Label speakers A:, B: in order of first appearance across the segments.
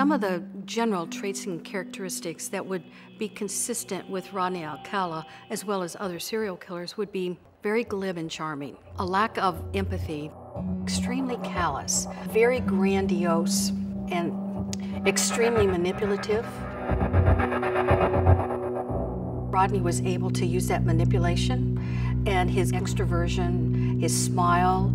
A: Some of the general traits and characteristics that would be consistent with Rodney Alcala, as well as other serial killers, would be very glib and charming, a lack of empathy, extremely callous, very grandiose, and extremely manipulative. Rodney was able to use that manipulation and his extroversion, his smile.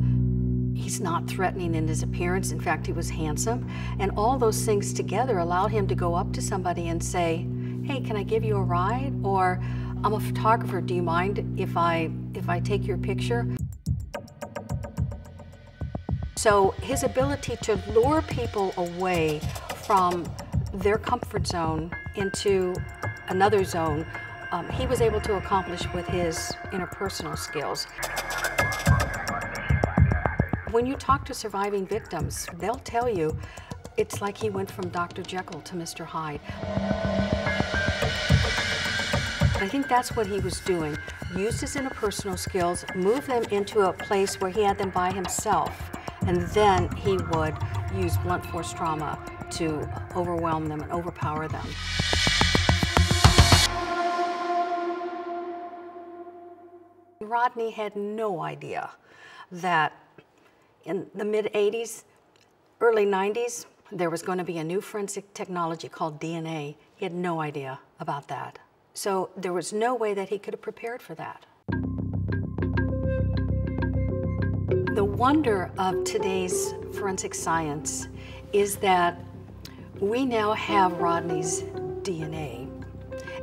A: He's not threatening in his appearance. In fact, he was handsome. And all those things together allowed him to go up to somebody and say, hey, can I give you a ride? Or, I'm a photographer, do you mind if I take your picture? So his ability to lure people away from their comfort zone into another zone, he was able to accomplish with his interpersonal skills. When you talk to surviving victims, they'll tell you it's like he went from Dr. Jekyll to Mr. Hyde. I think that's what he was doing. Used his interpersonal skills, moved them into a place where he had them by himself, and then he would use blunt force trauma to overwhelm them and overpower them. Rodney had no idea that in the mid-'80s, early '90s, there was going to be a new forensic technology called DNA. He had no idea about that. So there was no way that he could have prepared for that. The wonder of today's forensic science is that we now have Rodney's DNA,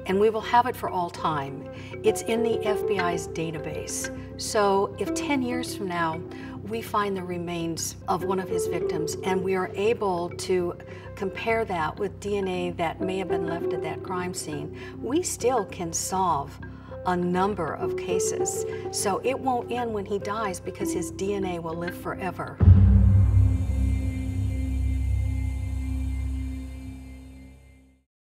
A: and we will have it for all time. It's in the FBI's database. So if 10 years from now, we find the remains of one of his victims and we are able to compare that with DNA that may have been left at that crime scene, we still can solve a number of cases. So it won't end when he dies because his DNA will live forever.